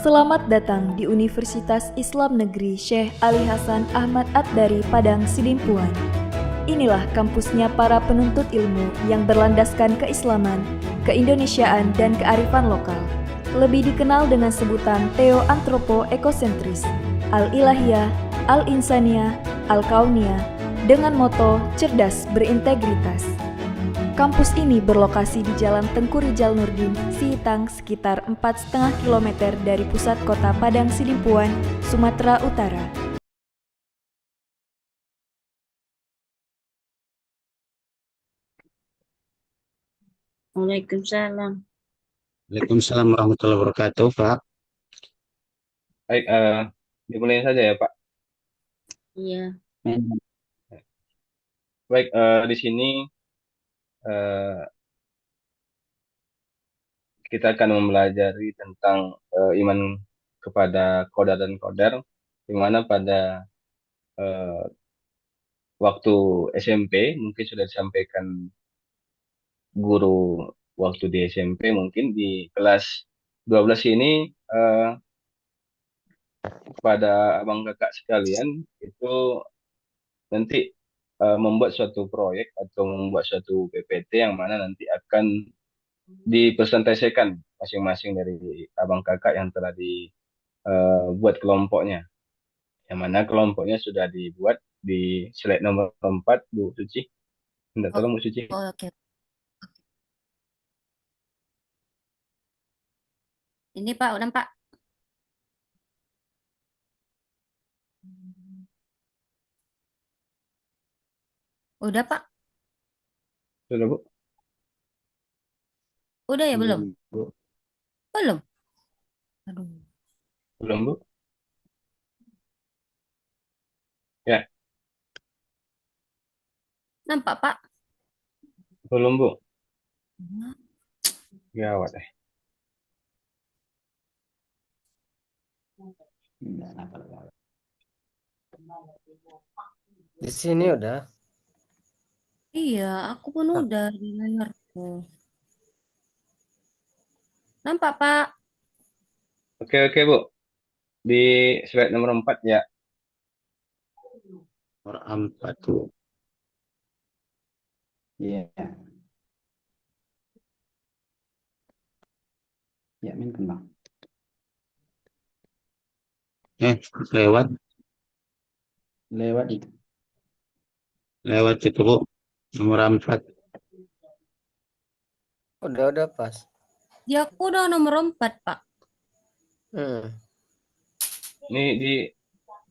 Selamat datang di Universitas Islam Negeri Syekh Ali Hasan Ahmad At-Dari Padang Sidimpuan. Inilah kampusnya para penuntut ilmu yang berlandaskan keislaman, keindonesiaan, dan kearifan lokal. Lebih dikenal dengan sebutan Theo-Antropo-Ekosentris, Al-Ilahiyah, Al-Insaniyah, Al-Kauniyah, dengan moto cerdas berintegritas. Kampus ini berlokasi di Jalan Tengku Rijal Nurdin, Sihitang, sekitar 4,5 km dari pusat kota Padang Sidimpuan, Sumatera Utara. Waalaikumsalam. Waalaikumsalam warahmatullahi wabarakatuh, Pak. Baik, dimulai saja ya, Pak. Iya. Baik, di sini eh, kita akan mempelajari tentang iman kepada qadar dan qadar, di mana pada eh, waktu SMP mungkin sudah disampaikan guru waktu di SMP, mungkin di kelas 12 ini eh, pada abang kakak sekalian itu nanti membuat suatu proyek atau membuat suatu PPT yang mana nanti akan dipresentasikan masing-masing dari abang kakak yang telah dibuat kelompoknya. Yang mana kelompoknya sudah dibuat di slide nomor 4, Bu Suci. Minta Oh, tolong Bu Suci. oke. Ini Pak, udah Pak. Udah Pak. Sudah, Bu? Udah ya belum? Bu. Belum. Aduh. Belum, Bu? Ya, Nampak Pak? belum, Bu. Gawat. Di sini udah. Iya, aku pun udah di layarku. Nampak Pak? Oke, oke, Bu. Di slide nomor 4 ya. Nomor 4, Bu. Iya, ya minta Bang. Lewat Lewat itu. itu, Bu. Nomor 4. Udah pas. Ya aku udah nomor 4 Pak. Hmm. Ini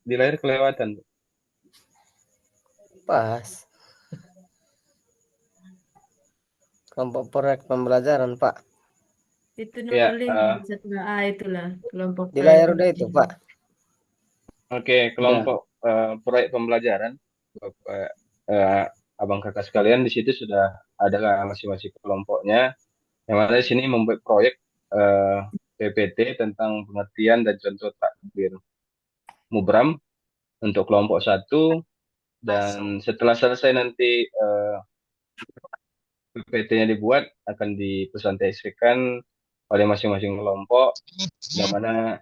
di layar kelewatan, Bu. Pas. Kelompok proyek pembelajaran, Pak. Itu Ya, nomor 5 setelah A itulah kelompok Di proyek layar udah itu, pembelajaran. Pak. oke, kelompok proyek pembelajaran, Bapak, abang kakak sekalian, di situ sudah ada masing-masing kelompoknya. Yang mana di sini membuat proyek PPT tentang pengertian dan contoh takbir mubram untuk kelompok 1, dan setelah selesai nanti PPT-nya dibuat akan dipresentasikan oleh masing-masing kelompok, yang mana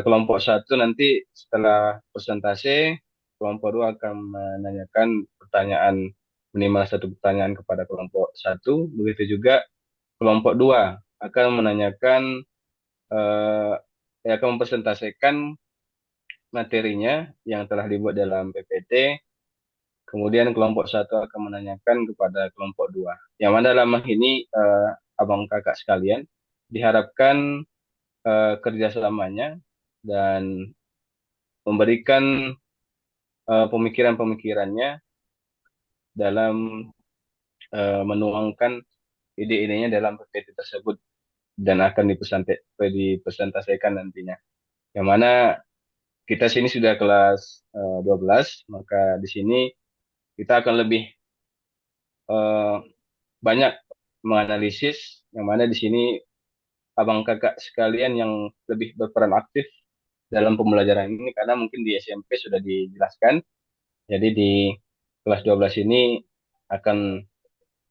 kelompok 1 nanti setelah presentasi, kelompok 2 akan menanyakan pertanyaan, minimal satu pertanyaan kepada kelompok 1. Begitu juga kelompok 2 akan menanyakan, eh, akan mempresentasikan materinya yang telah dibuat dalam PPT. Kemudian kelompok 1 akan menanyakan kepada kelompok 2. Yang mana dalam hal ini, abang kakak sekalian, diharapkan kerjasamanya dan memberikan pemikiran-pemikirannya dalam menuangkan ide-idenya dalam PPT tersebut dan akan dipresentasikan nantinya. Yang mana kita sini sudah kelas 12, maka di sini kita akan lebih eh, banyak menganalisis, yang mana di sini abang kakak sekalian yang lebih berperan aktif dalam pembelajaran ini, karena mungkin di SMP sudah dijelaskan. Jadi di kelas 12 ini akan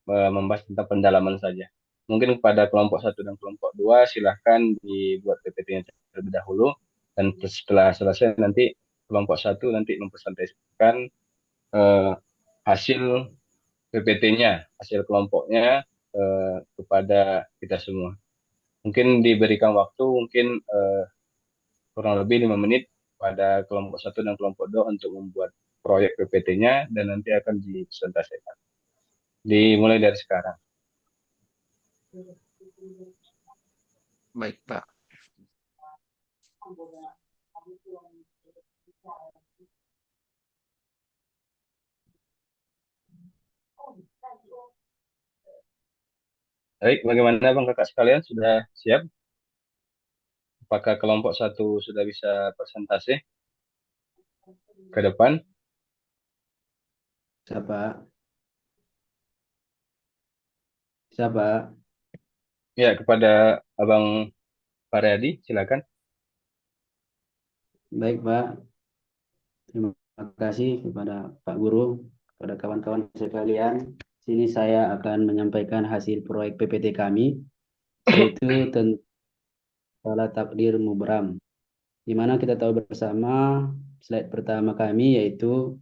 membahas tentang pendalaman saja. mungkin kepada kelompok satu dan kelompok dua silahkan dibuat PPT-nya terlebih dahulu, dan setelah selesai nanti kelompok satu nanti mempresentasikan hasil PPT-nya, hasil kelompoknya kepada kita semua. Mungkin diberikan waktu mungkin kurang lebih 5 menit pada kelompok satu dan kelompok dua untuk membuat proyek PPT-nya, dan nanti akan dipresentasikan. Dimulai dari sekarang. Baik, Pak. Baik, bagaimana Bang Kakak sekalian, sudah siap? Apakah kelompok satu sudah bisa presentasi ke depan? Siapa? Siapa? Ya, kepada Abang Faryadi, silakan. Baik, Pak. Terima kasih kepada Pak Guru, kepada kawan-kawan sekalian. Sini saya akan menyampaikan hasil proyek PPT kami, yaitu tentang salah takdir mubram. Di mana kita tahu bersama slide pertama kami yaitu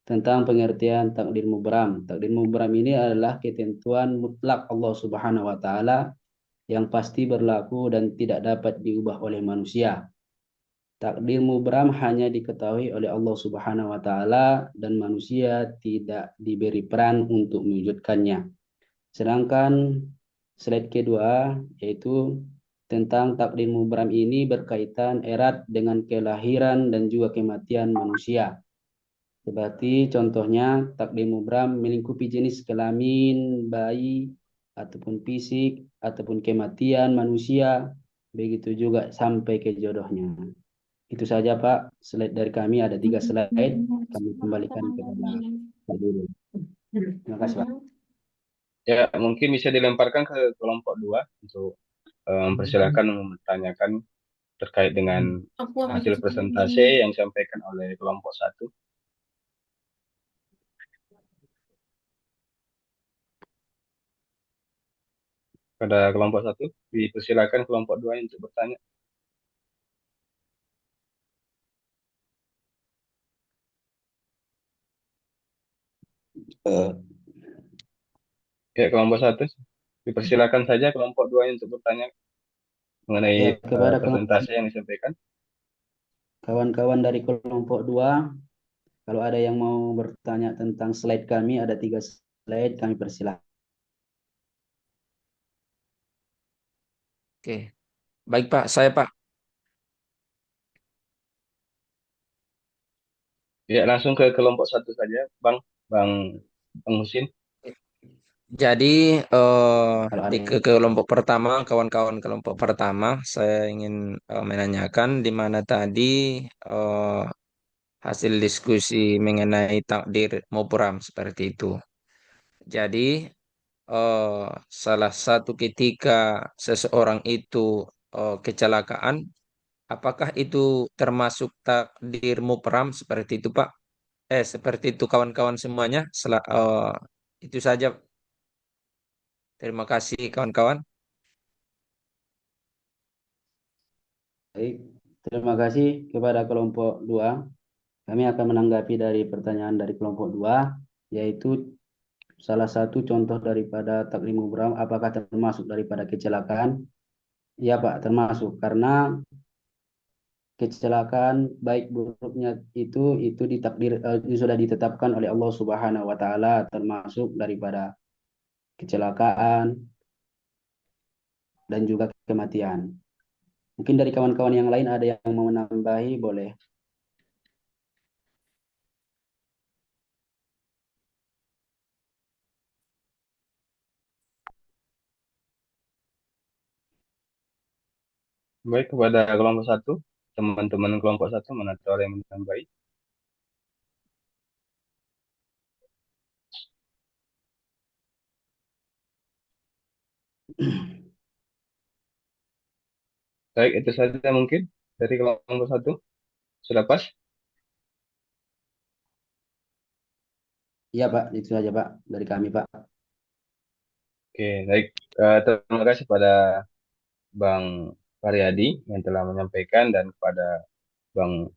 tentang pengertian takdir mubram. Takdir mubram ini adalah ketentuan mutlak Allah Subhanahu wa taala yang pasti berlaku dan tidak dapat diubah oleh manusia. Takdir mubram hanya diketahui oleh Allah Subhanahu wa taala dan manusia tidak diberi peran untuk mewujudkannya. Sedangkan slide kedua yaitu tentang takdir mubram ini berkaitan erat dengan kelahiran dan juga kematian manusia. Seperti contohnya takdir mubram melingkupi jenis kelamin, bayi, ataupun fisik, ataupun kematian manusia, begitu juga sampai ke jodohnya. Itu saja Pak, slide dari kami ada 3 slide, kami kembalikan kepada Pak Guru. Terima kasih Pak. Ya, mungkin bisa dilemparkan ke kelompok dua untuk mempersilahkan mempertanyakan terkait dengan hasil presentasi yang disampaikan oleh kelompok satu. Pada kelompok satu, dipersilakan kelompok dua untuk bertanya. Ya, kelompok satu, dipersilakan saja kelompok dua untuk bertanya mengenai Ya, kepada presentasi yang disampaikan. kawan-kawan dari kelompok 2, kalau ada yang mau bertanya tentang slide kami, ada 3 slide, kami persilahkan. Oke. Baik, Pak. Saya, Pak. Ya, langsung ke kelompok satu saja, Bang Husin. Jadi Kalau ada di yang kelompok pertama, kawan-kawan kelompok pertama, saya ingin menanyakan di mana tadi eh, hasil diskusi mengenai takdir Mubram seperti itu. Jadi eh, salah satu ketika seseorang itu kecelakaan, apakah itu termasuk takdir Mubram seperti itu, Pak? Seperti itu kawan-kawan semuanya. Itu saja. Terima kasih kawan-kawan. baik, terima kasih kepada kelompok 2. Kami akan menanggapi dari pertanyaan dari kelompok 2, yaitu salah satu contoh daripada takdir mubram apakah termasuk daripada kecelakaan? Ya Pak, termasuk karena kecelakaan baik buruknya itu sudah ditetapkan oleh Allah Subhanahu wa taala termasuk daripada kecelakaan dan juga kematian. Mungkin dari kawan-kawan yang lain ada yang mau menambahi, boleh. Baik, kepada kelompok satu, teman-teman kelompok satu, mana ada yang menambahi? Baik, itu saja mungkin dari kelompok satu. Sudah pas? Iya Pak, itu saja Pak dari kami Pak. Oke, baik. Terima kasih pada Bang Faryadi yang telah menyampaikan dan kepada Bang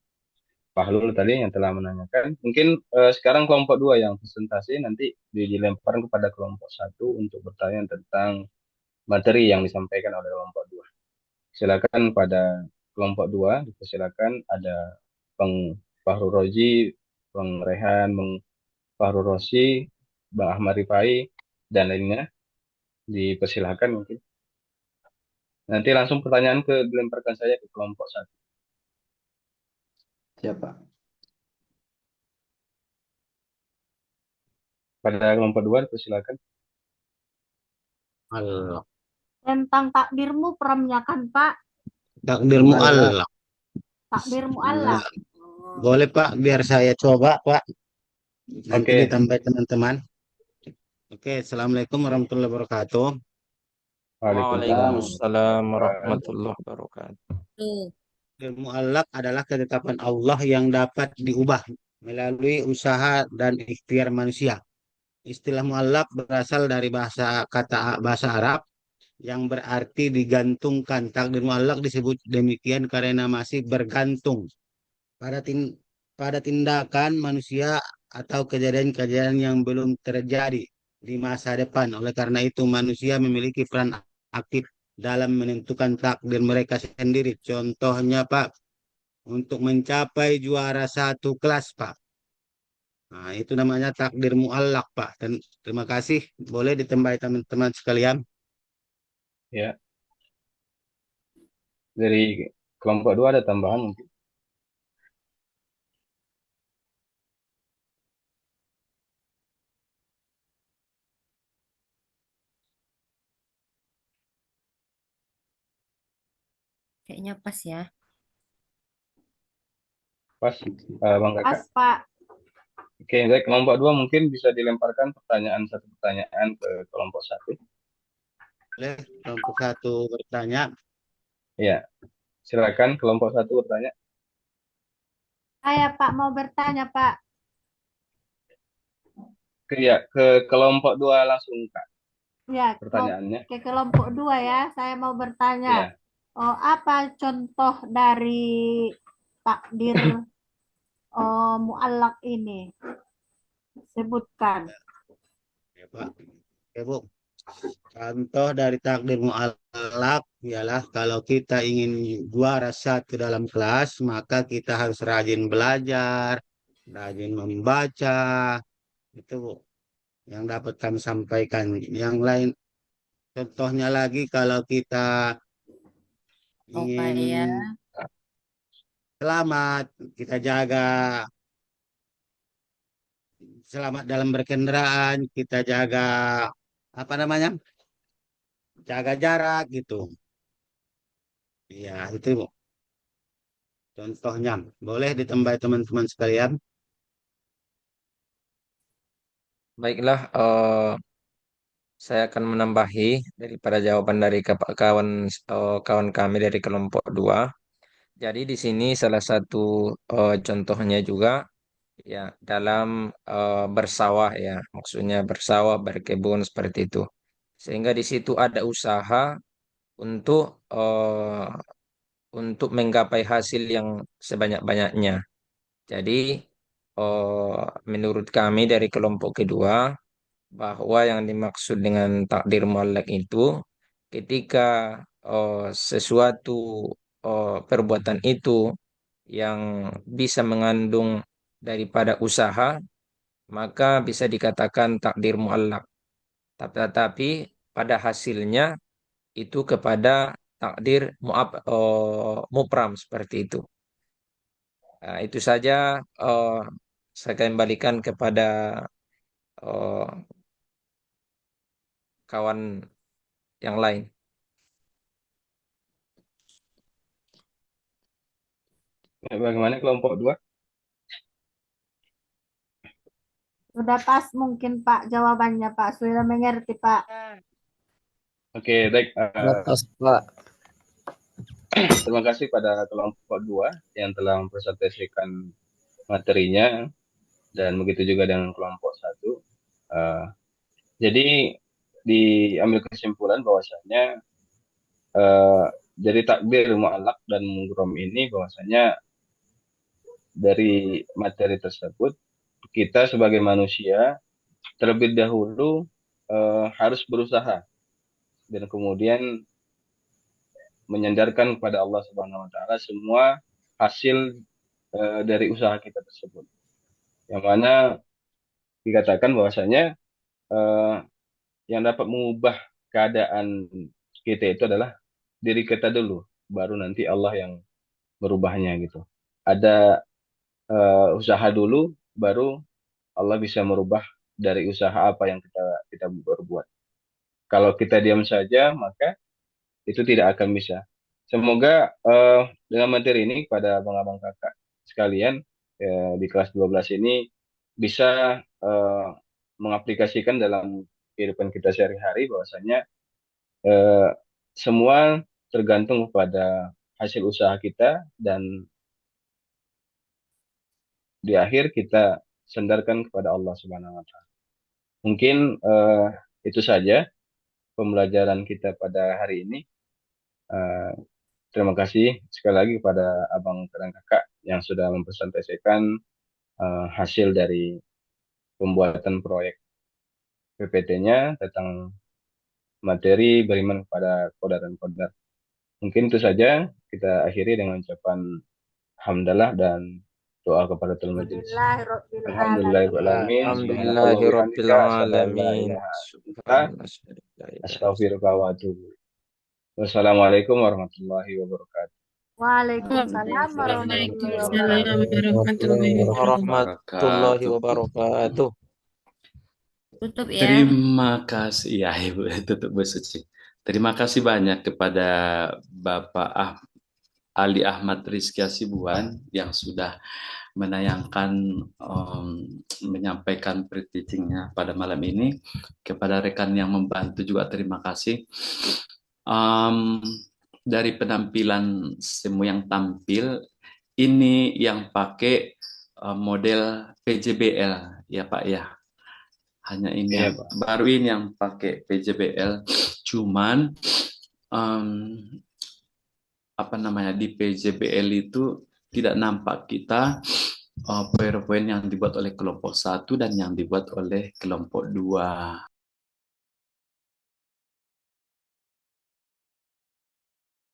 Fahlul tadi yang telah menanyakan. Mungkin sekarang kelompok dua yang presentasi nanti dilemparkan kepada kelompok satu untuk bertanya tentang materi yang disampaikan oleh kelompok dua. Silakan pada kelompok dua, dipersilakan ada Bang Fahru Roji, Bang Rehan, Bang Fahru Rosi, Bang Ahmad Rifai, dan lainnya. Dipersilakan mungkin. Nanti langsung pertanyaan dilemparkan saya ke kelompok satu. Siapa? Pada kelompok dua, dipersilakan. Allah. Tentang takdirmu peramnya kan, Pak? Takdirmu Allah. Allah. Takdirmu Allah. Boleh Pak, biar saya coba Pak. Nanti Oke. ditambah teman-teman. Oke, Assalamualaikum warahmatullahi wabarakatuh. Waalaikumsalam warahmatullahi wabarakatuh. Tuh. Ilmu Allah adalah ketetapan Allah yang dapat diubah melalui usaha dan ikhtiar manusia. Istilah muallaq berasal dari bahasa Arab yang berarti digantungkan. Takdir muallaq disebut demikian karena masih bergantung pada pada tindakan manusia atau kejadian-kejadian yang belum terjadi di masa depan. Oleh karena itu manusia memiliki peran aktif dalam menentukan takdir mereka sendiri. Contohnya Pak, untuk mencapai juara satu kelas Pak. Nah, itu namanya takdir muallak Pak. Dan terima kasih. Boleh ditambahi teman-teman sekalian. Ya. Dari kelompok dua ada tambahan mungkin. Kayaknya pas ya. Pas, Bang Kakak. Pas, Pak. Oke, baik. Kelompok dua mungkin bisa dilemparkan satu pertanyaan ke kelompok satu. Boleh kelompok satu bertanya. Ya, silakan kelompok satu bertanya. Saya, Pak, mau bertanya, Pak. Ke kelompok dua langsung Kak Ya, pertanyaannya. ke kelompok dua ya. Saya mau bertanya. Ya. Oh, apa contoh dari takdir muallak ini? Sebutkan. Ya, Pak. Ya, Bu. Contoh dari takdir muallak ialah kalau kita ingin juara satu dalam kelas, maka kita harus rajin belajar, rajin membaca. Itu Bu, yang dapat kami sampaikan. Yang lain, contohnya lagi kalau kita ingin Upaya selamat, kita jaga selamat dalam berkendaraan, kita jaga apa namanya? Jaga jarak gitu. Ya, itu Bu. Contohnya. Boleh ditambah teman-teman sekalian. Baiklah, saya akan menambahi daripada jawaban dari kawan kami dari kelompok 2. Jadi di sini salah satu contohnya juga ya dalam bersawah ya, maksudnya bersawah, berkebun seperti itu. Sehingga di situ ada usaha untuk menggapai hasil yang sebanyak-banyaknya. Jadi menurut kami dari kelompok kedua bahwa yang dimaksud dengan takdir muallak itu ketika sesuatu perbuatan itu yang bisa mengandung daripada usaha, maka bisa dikatakan takdir muallak. Tetapi pada hasilnya itu kepada takdir mupram seperti itu. Nah, itu saja saya kembalikan kepada eh, kawan yang lain. Bagaimana kelompok dua? Sudah pas mungkin, Pak, jawabannya, Pak. Sudah mengerti, Pak. Oke, baik. Lepas, Pak. Terima kasih pada kelompok dua yang telah mempresentasikan materinya dan begitu juga dengan kelompok satu. Jadi diambil kesimpulan bahwasanya eh, dari takbir mu'allaq dan mubram ini bahwasanya dari materi tersebut kita sebagai manusia terlebih dahulu harus berusaha dan kemudian menyandarkan kepada Allah Subhanahu wa taala semua hasil dari usaha kita tersebut. Yang mana dikatakan bahwasanya eh, yang dapat mengubah keadaan kita itu adalah diri kita dulu, baru nanti Allah yang merubahnya gitu. Ada usaha dulu, baru Allah bisa merubah dari usaha apa yang kita berbuat. Kalau kita diam saja, maka itu tidak akan bisa. Semoga dengan materi ini pada abang-abang kakak sekalian di kelas 12 ini bisa mengaplikasikan dalam kehidupan kita sehari-hari bahwasanya eh, semua tergantung kepada hasil usaha kita dan di akhir kita sandarkan kepada Allah Subhanahu wa taala. Mungkin itu saja pembelajaran kita pada hari ini. Eh, Terima kasih sekali lagi kepada abang dan kakak yang sudah mempresentasikan hasil dari pembuatan proyek PPT-nya tentang materi beriman kepada qadar dan qadar. Mungkin itu saja, kita akhiri dengan ucapan hamdalah dan doa kepada Tuhan Majelis. Alhamdulillahirabbil alamin. Alhamdulillahirrahmanirrahim. Alhamdulillahirabbil alamin. Astaghfirullah wa atubu. Wassalamualaikum warahmatullahi wabarakatuh. Waalaikumsalam warahmatullahi Waalaikumsalam wabarakatuh. Warahmatullahi wabarakatuh. Tutup ya. Terima kasih ya Ibu tutup Bu Suci. Terima kasih banyak kepada Bapak Ali Ahmad Rizky Hasibuan yang sudah menayangkan menyampaikan pre-teachingnya pada malam ini. Kepada rekan yang membantu juga terima kasih. Dari penampilan semua yang tampil ini yang pakai model PJBL ya Pak ya. Hanya ini Iya, yang baru ini yang pakai PJBL. Cuman apa namanya di PJBL itu tidak nampak kita PowerPoint yang dibuat oleh kelompok 1 dan yang dibuat oleh kelompok 2.